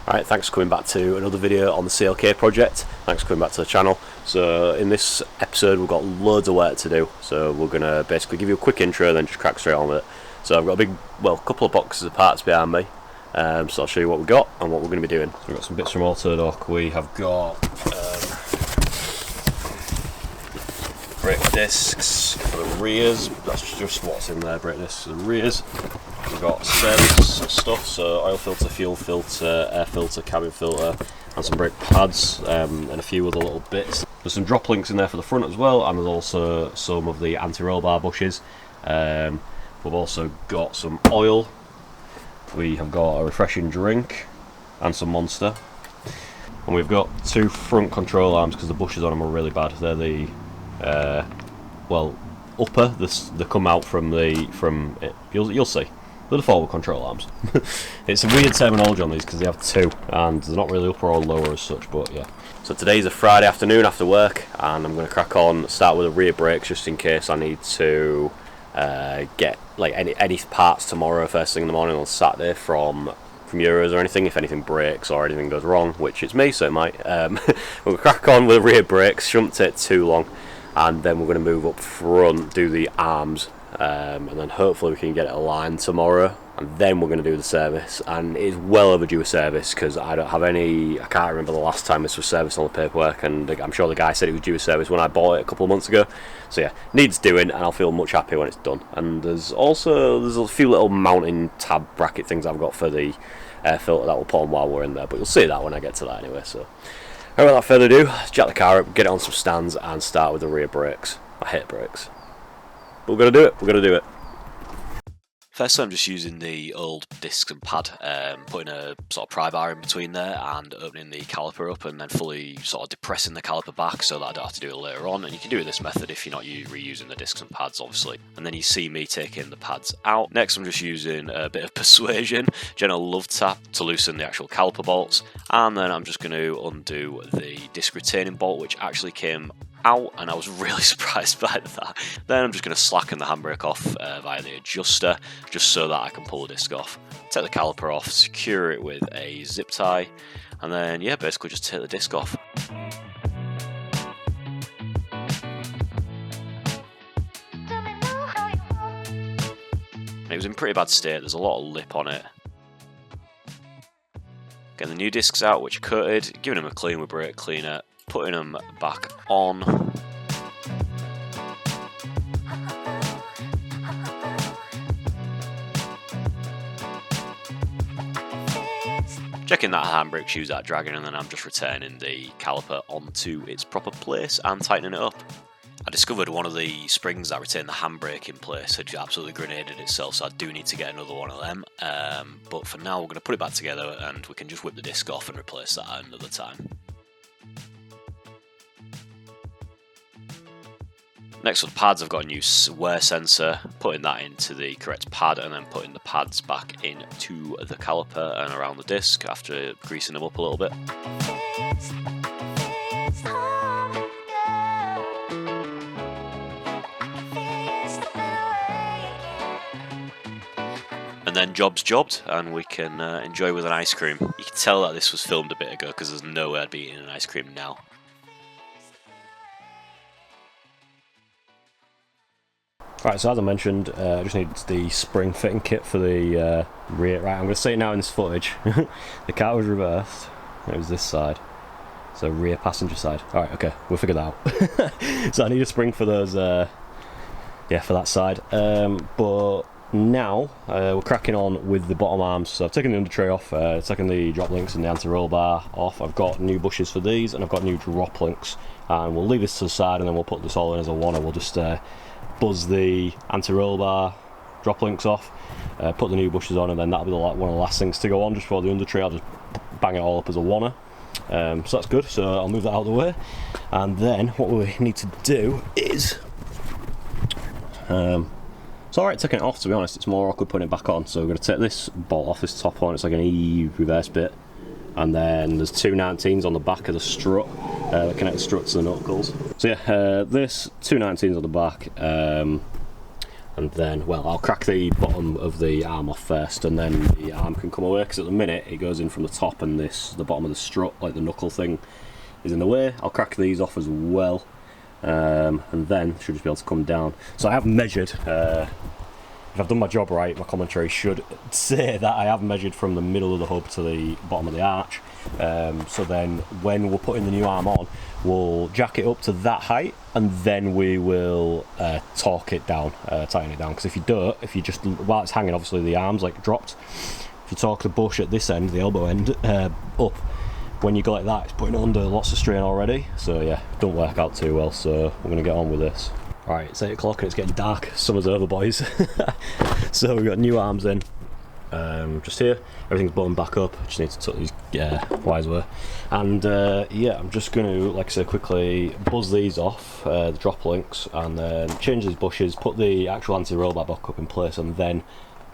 Alright, thanks for coming back to another video on the CLK project. Thanks for coming back to the channel. So in this episode we've got loads of work to do, so we're going to basically give you a quick intro and then just crack straight on with it. So I've got a couple of boxes of parts behind me, so I'll show you what we've got and what we're going to be doing. So we've got some bits from Autodoc. We have got brake discs for the rears. That's just what's in there, brake discs for the rears. We've got service stuff, so oil filter, fuel filter, air filter, cabin filter, and some brake pads, and a few other little bits. There's some drop links in there for the front as well, and there's also some of the anti-roll bar bushes. We've also got some oil. We have got a refreshing drink and some Monster. And we've got two front control arms because the bushes on them are really bad. They're the upper. They come out from it. You'll see. They're the forward control arms. It's a weird terminology on these because they have two, and they're not really upper or lower as such, but yeah. So today's a Friday afternoon after work, and I'm going to crack on, start with the rear brakes just in case I need to get like any parts tomorrow first thing in the morning on Saturday from Euros or anything, if anything breaks or anything goes wrong, which it's me, so it might. We'll crack on with the rear brakes, shouldn't take too long, and then we're going to move up front, do the arms, and then hopefully we can get it aligned tomorrow, and then we're going to do the service. And it's well overdue a service because I can't remember the last time this was serviced on the paperwork, and I'm sure the guy said it was due a service when I bought it a couple of months ago. So yeah, needs doing, and I'll feel much happier when it's done. And there's a few little mounting tab bracket things I've got for the air filter that we'll put on while we're in there, but you'll see that when I get to that anyway. So without further ado, let's jack the car up, get it on some stands, and start with the rear brakes. I hate brakes, but we're going to do it. First, I'm just using the old discs and pad, putting a sort of pry bar in between there and opening the caliper up, and then fully sort of depressing the caliper back so that I don't have to do it later on. And you can do it this method if you're not reusing the discs and pads, obviously. And then you see me taking the pads out. Next, I'm just using a bit of persuasion, gentle love tap to loosen the actual caliper bolts. And then I'm just going to undo the disc retaining bolt, which actually came out, and I was really surprised by that. Then I'm just going to slacken the handbrake off via the adjuster, just so that I can pull the disc off. Take the caliper off, secure it with a zip tie, and then yeah, basically just take the disc off. And it was in pretty bad state, there's a lot of lip on it. Getting the new discs out, which are coated, giving them a clean with brake cleaner, putting them back on. Checking that handbrake shoes aren't dragging, and then I'm just returning the caliper onto its proper place and tightening it up. I discovered one of the springs that retain the handbrake in place had absolutely grenaded itself, so I do need to get another one of them. But for now, we're going to put it back together, and we can just whip the disc off and replace that at another time. Next for the pads, I've got a new wear sensor, putting that into the correct pad and then putting the pads back into the caliper and around the disc after greasing them up a little bit. And then job's jobbed, and we can enjoy with an ice cream. You can tell that this was filmed a bit ago because there's no way I'd be eating an ice cream now. Right, so as I mentioned, I just need the spring fitting kit for the rear. Right, I'm going to say it now in this footage. The car was reversed. It was this side. So rear passenger side. Alright, okay, we'll figure that out. So I need a spring for those, yeah, for that side. But now, we're cracking on with the bottom arms. So I've taken the under tray off, taken the drop links and the anti-roll bar off. I've got new bushes for these, and I've got new drop links. And we'll leave this to the side, and then we'll put this all in as a one, and we'll just buzz the anti-roll bar drop links off, put the new bushes on, and then that'll be one of the last things to go on just for the under tray. I'll just bang it all up as a oneer. So that's good, so I'll move that out of the way. And then what we need to do is it's alright taking it off, to be honest. It's more awkward putting it back on. So we're going to take this bolt off, this top one. It's like an E reverse bit, and then there's two 19s on the back of the strut that connect the strut to the knuckles. So yeah, this two 19s on the back, and then, well, I'll crack the bottom of the arm off first, and then the arm can come away, because at the minute it goes in from the top and the bottom of the strut, like the knuckle thing, is in the way. I'll crack these off as well, and then should just be able to come down. So I have measured, if I've done my job right, my commentary should say that I have measured from the middle of the hub to the bottom of the arch. So then when we're putting the new arm on, we'll jack it up to that height, and then we will torque it down, tighten it down, because if you don't, if you just, while it's hanging, obviously the arm's like dropped, if you torque the bush at this end, the elbow end, up, when you go like that, it's putting it under lots of strain already. So yeah, don't work out too well, so we're going to get on with this. Right, it's 8 o'clock and it's getting dark. Summer's over, boys. So we've got new arms in, just here. Everything's buttoned back up. Just need to tuck these wires away. And yeah, I'm just going to, like I said, quickly buzz these off, the drop links, and then change these bushes, put the actual anti-roll bar back up in place, and then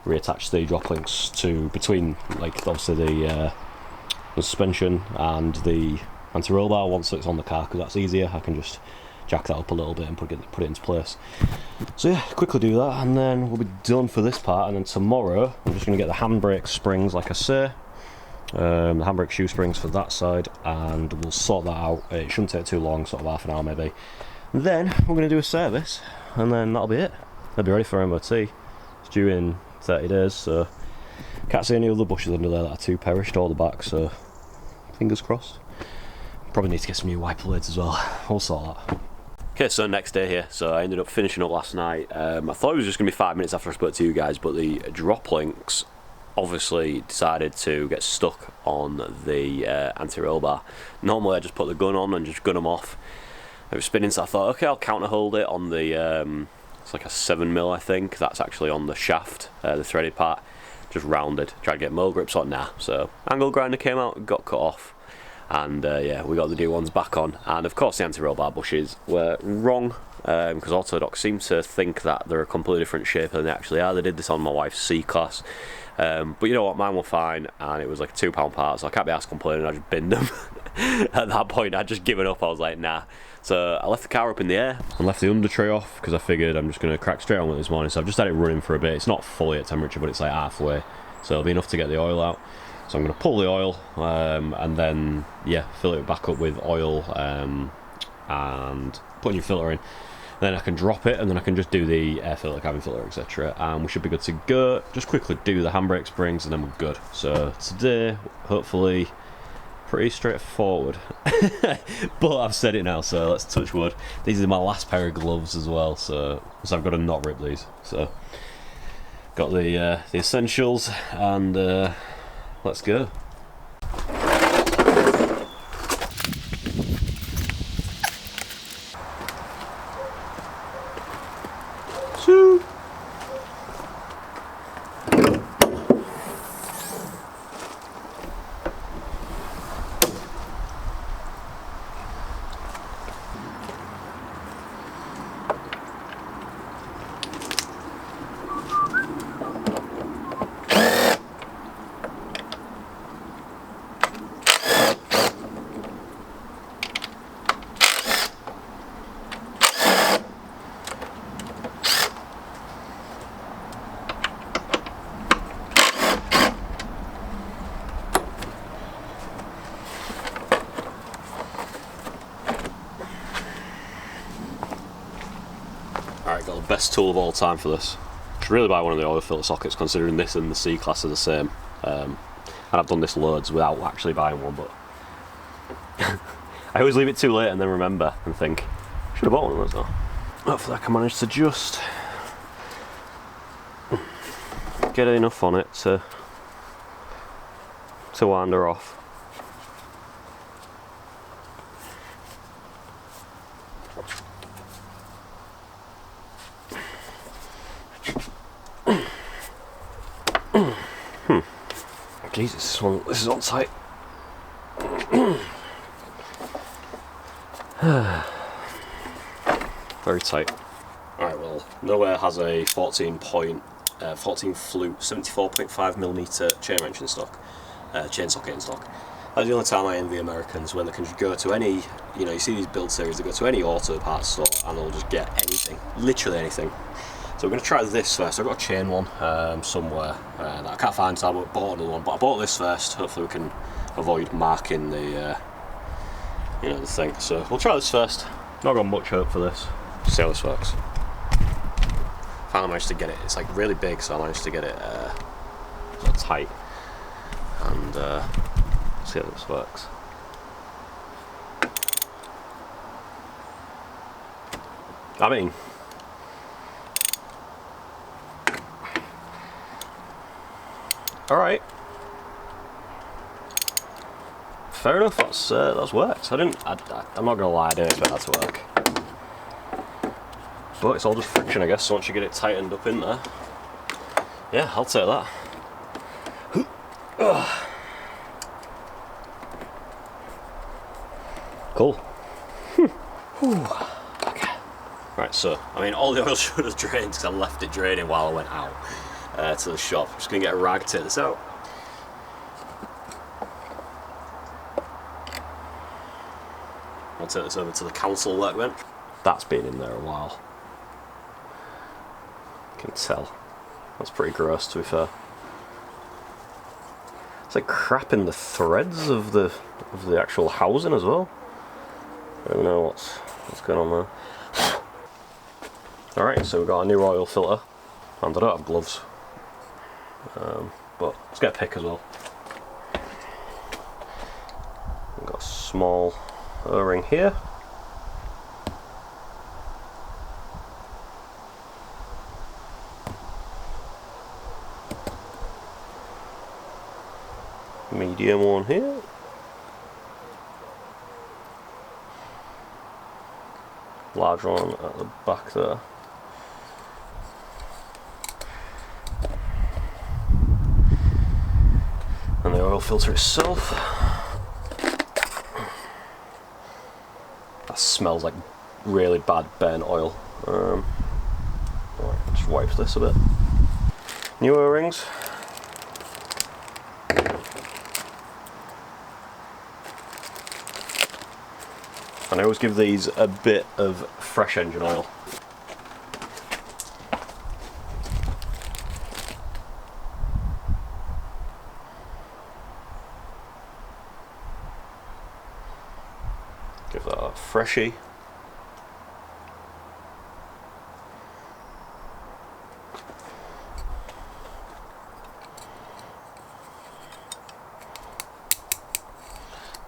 reattach the drop links to between, like, obviously the suspension and the anti-roll bar once it's on the car, because that's easier. I can just jack that up a little bit and put it into place. So yeah, quickly do that, and then we'll be done for this part. And then tomorrow I'm just going to get the handbrake springs, like I say, the handbrake shoe springs for that side, and we'll sort that out. It shouldn't take too long, sort of half an hour maybe. And then we're going to do a service, and then that'll be it. They'll be ready for MOT. It's due in 30 days, so can't see any other bushes under there that are too perished, or the back, so fingers crossed. Probably need to get some new wiper blades as well. We'll sort that. Okay, so next day here. So I ended up finishing up last night. I thought it was just going to be 5 minutes after I spoke to you guys, but the drop links obviously decided to get stuck on the anti-roll bar. Normally I just put the gun on and just gun them off. It was spinning, so I thought, okay, I'll counter hold it on the, it's like a 7mm I think. That's actually on the shaft, the threaded part. Just rounded. Tried to get mold grips on, nah. So angle grinder came out, got cut off. And yeah, we got the new ones back on, and of course the anti-roll bar bushes were wrong, because Autodoc seem to think that they're a completely different shape than they actually are. They did this on my wife's C-Class, but you know what, mine were fine, and it was like a £2 part, so I can't be asked complaining. I just binned them. At that point I'd just given up. I was like, nah. So I left the car up in the air and left the under tray off, because I figured I'm just going to crack straight on with it this morning. So I've just had it running for a bit. It's not fully at temperature, but it's like halfway, so it'll be enough to get the oil out. So I'm going to pull the oil, and then, yeah, fill it back up with oil, and put a new filter in. Then I can drop it, and then I can just do the air filter, cabin filter, etc. And we should be good to go. Just quickly do the handbrake springs, and then we're good. So today, hopefully, pretty straightforward. But I've said it now, so let's touch wood. These are my last pair of gloves as well, so I've got to not rip these. So got the essentials, and let's go. Shoo. Alright, got the best tool of all time for this. Should really buy one of the oil filter sockets, considering this and the C-Class are the same. And I've done this loads without actually buying one, but I always leave it too late and then remember and think, I should have bought one of those though. Hopefully I can manage to just get enough on it to wind her off. Jesus, this is on tight. Very tight. Alright, well, Nowhere has a 14 flute, 74.5mm chain wrench in stock, chain socket in stock. That's the only time I envy Americans, when they can just go to any, you see these build series, they go to any auto parts store and they'll just get anything, literally anything. So we're going to try this first. I've got a chain one somewhere that I can't find, so I bought another one. But I bought this first. Hopefully we can avoid marking the, the thing. So we'll try this first. Not got much hope for this. See how this works. Finally managed to get it. It's like really big, so I managed to get it sort of tight. And see how this works. I mean, all right. Fair enough. That's worked. I'm not gonna lie. I didn't expect that to work. But it's all just friction, I guess. So once you get it tightened up in there, yeah, I'll take that. Cool. Okay. Right, so I mean, all the oil should have drained because I left it draining while I went out to the shop. I'm just gonna get a rag to take this out. I'll take this over to the council workbench. That's been in there a while. You can tell. That's pretty gross, to be fair. It's like crap in the threads of the actual housing as well. I don't know what's going on there. Alright, so we've got a new oil filter, and I don't have gloves. But let's get a pick as well. We've got a small O-ring here. Medium one here. Large one at the back there. And the oil filter itself. That smells like really bad burnt oil. Right, just wipe this a bit. New O-rings. And I always give these a bit of fresh engine oil. Give that a freshie.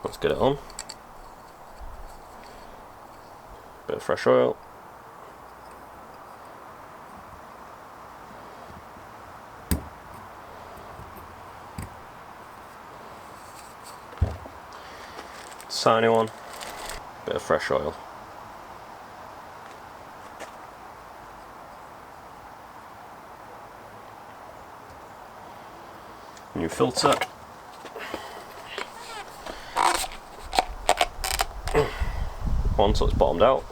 Let's get it on. Bit of fresh oil. Tiny one. Bit of fresh oil. New filter. One so it's bottomed out.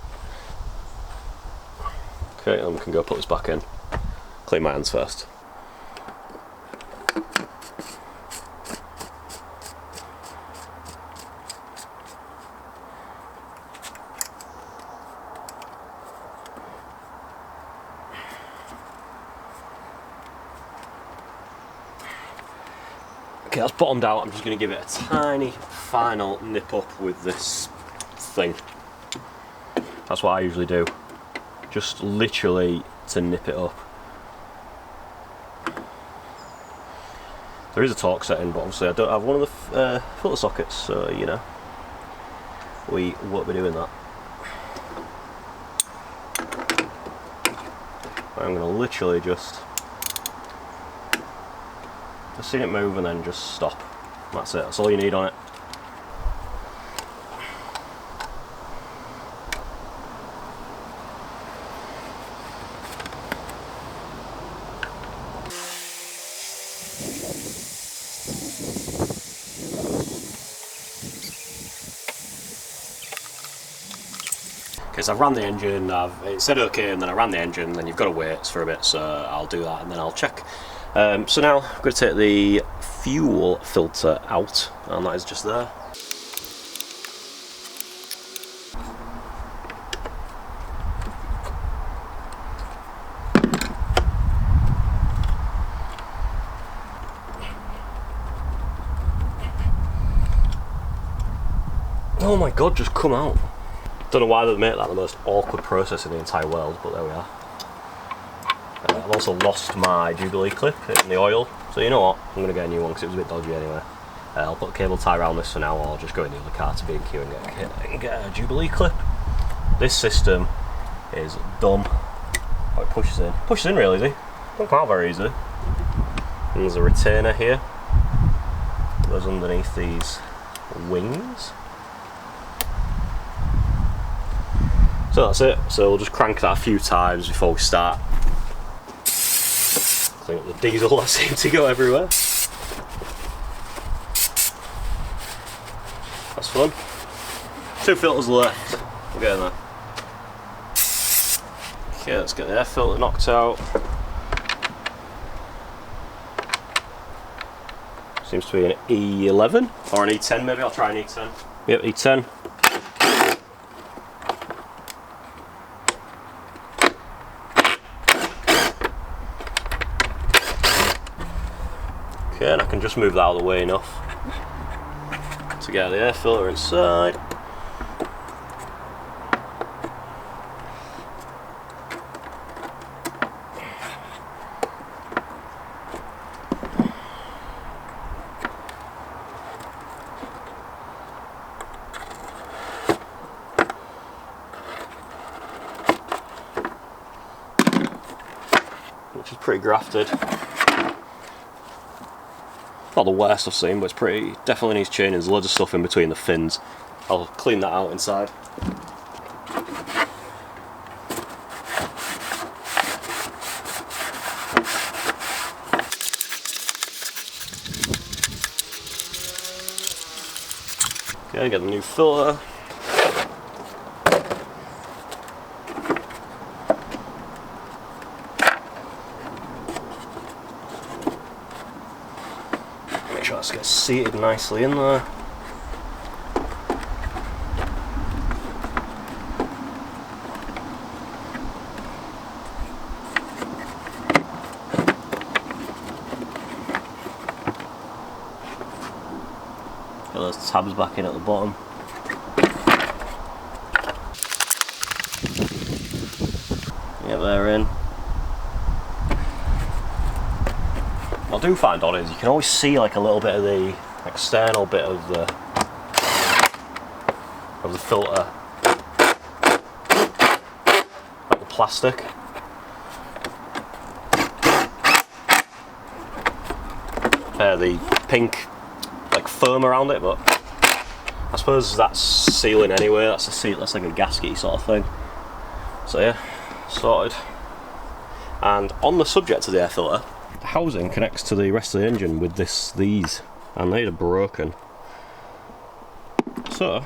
Okay, then we can go put this back in. Clean my hands first. Okay, that's bottomed out. I'm just going to give it a tiny final nip up with this thing. That's what I usually do. Just literally to nip it up. There is a torque setting, but obviously I don't have one of the filter sockets, so you know, we won't be doing that. I'm going to literally just see it move and then just stop. That's it, that's all you need on it. Because I've ran the engine, it said okay, and then I ran the engine, and then you've got to wait for a bit, so I'll do that and then I'll check. So now I'm going to take the fuel filter out, and that is just there. Oh my god, just come out. Don't know why they make that the most awkward process in the entire world, but there we are. I've also lost my Jubilee clip in the oil, so you know what, I'm going to get a new one because it was a bit dodgy anyway. I'll put a cable tie around this for now, or I'll just go in the other car to B&Q and get a Jubilee clip. This system is dumb. Oh, it pushes in. Pushes in real easy. Don't come out very easily. And there's a retainer here. It goes underneath these wings. So that's it. So we'll just crank that a few times before we start. Clean up the diesel that seems to go everywhere. That's fun. 2 filters left. We're getting there. Okay, let's get the air filter knocked out. Seems to be an E11 or an E10 maybe. I'll try an E10. Yep, E10. Okay, and I can just move that out of the way enough to get the air filter inside. Which is pretty grafted. Not the worst I've seen, but it's pretty, definitely needs changing. There's loads of stuff in between the fins. I'll clean that out inside. Okay, get the new filter. Make sure this gets seated nicely in there. Get those tabs back in at the bottom. Get they're in. What I do find odd is you can always see like a little bit of the external bit of the filter, like the plastic. The pink like foam around it, but I suppose that's sealing anyway. That's a seal. That's like a gasket sort of thing. So yeah, sorted. And on the subject of the air filter, the housing connects to the rest of the engine with these, and they are broken. So,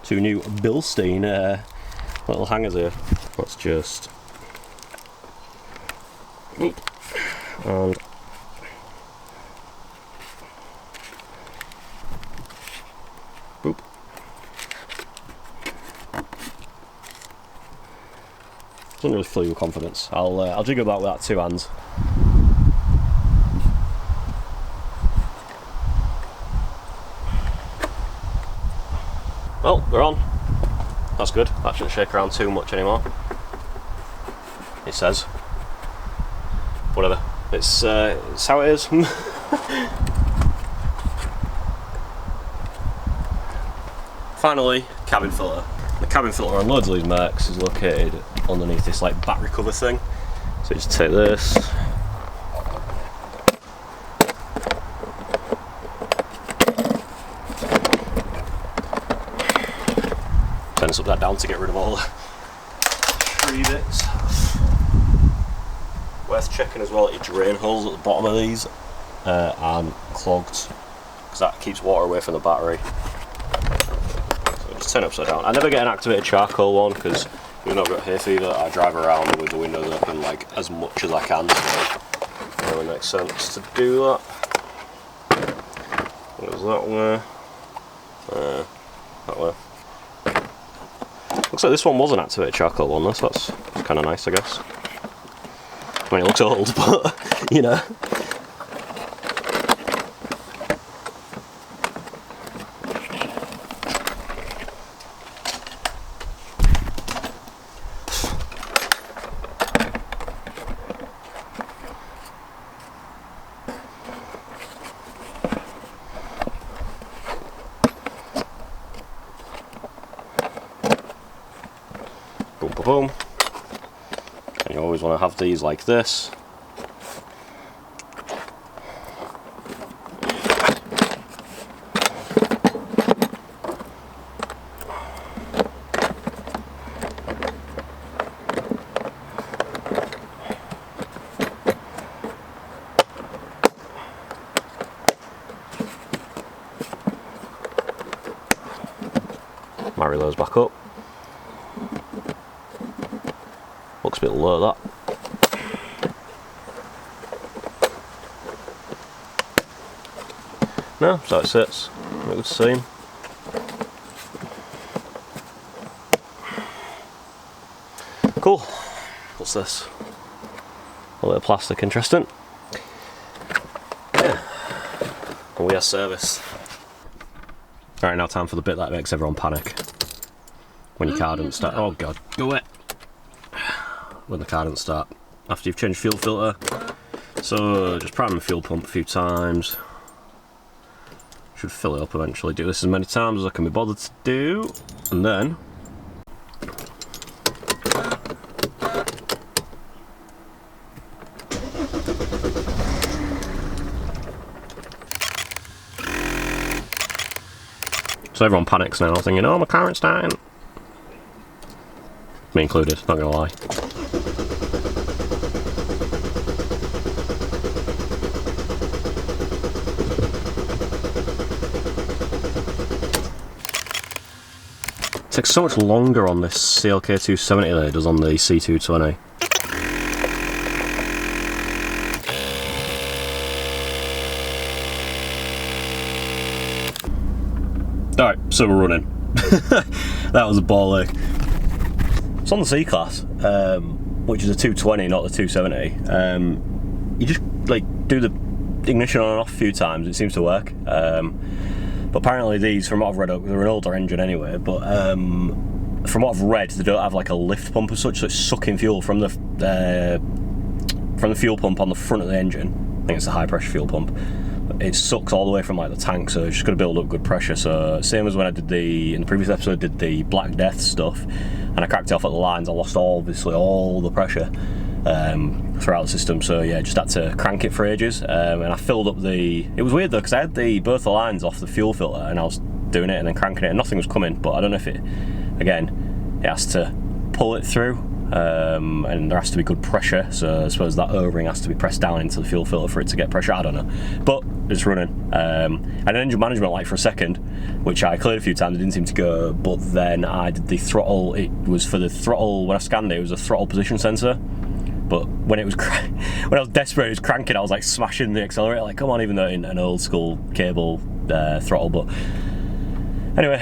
2 new Bilstein little hangers here. Let's just and boop. Doesn't really fill you with confidence. I'll jig about with that 2 hands. Well, they're on. That's good. That shouldn't shake around too much anymore. It says. Whatever. It's how it is. Finally, cabin filter. The cabin filter on loads of these Mercs is located underneath this like battery cover thing. So you just take this. Turn this upside down to get rid of all the tree bits. Worth checking as well that your drain holes at the bottom of these aren't clogged, because that keeps water away from the battery. So just turn it upside down. I never get an activated charcoal one because we've not got hay fever. I drive around with the windows open like as much as I can, so it really makes sense to do that. Goes that way. That way. Looks like this one was an activated charcoal one though, so that's kind of nice, I guess. I mean, it looks old, but, you know. Boom, boom, boom. And you always want to have these like this. Marry those back up. Looks a bit low, that. No, so it sits. Make good seam. Cool. What's this? A little plastic, interesting. Yeah. And we are service. Alright, now time for the bit that makes everyone panic. When your car doesn't start. Oh god, go away. When the car doesn't start. After you've changed fuel filter. So just prime the fuel pump a few times. Should fill it up eventually. Do this as many times as I can be bothered to do. And then so everyone panics now, thinking, oh, my car ain't starting. Me included, not gonna lie. It takes so much longer on this CLK 270 than it does on the C220. Alright, so we're running. That was a ball ache. It's on the C-Class, which is a 220, not the 270. You just like do the ignition on and off a few times, it seems to work. But apparently these, from what I've read, they're an older engine anyway, but from what I've read, they don't have like a lift pump as such, so it's sucking fuel from the fuel pump on the front of the engine. I think it's a high pressure fuel pump. It sucks all the way from like the tank, so it's just going to build up good pressure. So same as when I did in the previous episode, did the Black Death stuff, and I cracked it off at the lines. I lost obviously all the pressure throughout the system. So yeah, just had to crank it for ages, and I filled up it was weird though, because I had both the lines off the fuel filter, and I was doing it and then cranking it, and nothing was coming. But I don't know if it has to pull it through. And there has to be good pressure, so I suppose that O-ring has to be pressed down into the fuel filter for it to get pressure, I don't know. But it's running. And engine management light for a second, which I cleared a few times, it didn't seem to go, but then I did the throttle. It was for the throttle, when I scanned it, it was a throttle position sensor. But when it was when I was desperate, it was cranking, I was like smashing the accelerator, like come on, even though in an old school cable throttle. But anyway,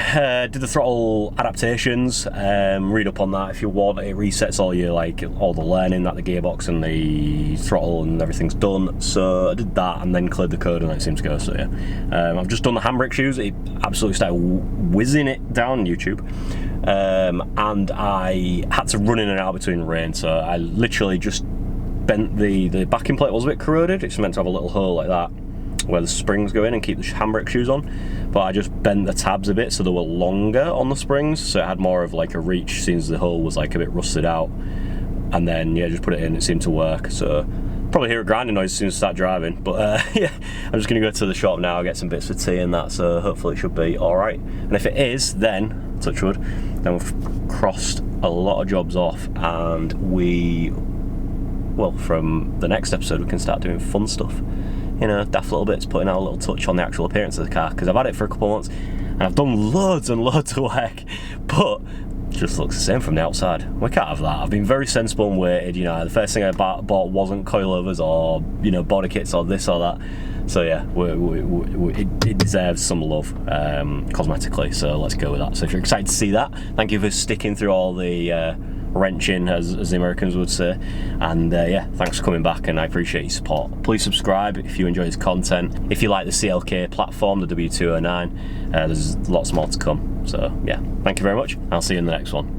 did the throttle adaptations, read up on that if you want. It resets all the learning that the gearbox and the throttle and everything's done. So I did that and then cleared the code and it seems to go, so yeah. I've just done the handbrake shoes. It absolutely started whizzing it down YouTube. And I had to run in and out between rain, so I literally just bent the backing plate was a bit corroded. It's meant to have a little hole like that where the springs go in and keep the handbrake shoes on, but I just bent the tabs a bit so they were longer on the springs, so it had more of like a reach since the hole was like a bit rusted out. And then yeah, just put it in, it seemed to work. So probably hear a grinding noise as soon as I start driving, but yeah, I'm just gonna go to the shop now, get some bits for tea and that, so hopefully it should be alright. And if it is, then, touch wood, then we've crossed a lot of jobs off, and from the next episode we can start doing fun stuff. You know, daft little bits, putting out a little touch on the actual appearance of the car, because I've had it for a couple of months and I've done loads and loads of work, but it just looks the same from the outside. We can't have that. I've been very sensible and waited. You know, the first thing I bought wasn't coilovers or, you know, body kits or this or that. So yeah, it deserves some love cosmetically, so let's go with that. So if you're excited to see that, thank you for sticking through all the wrenching, as the Americans would say, and yeah, thanks for coming back, and I appreciate your support. Please subscribe if you enjoy this content. If you like the CLK platform, the W209, there's lots more to come. So yeah, thank you very much. I'll see you in the next one.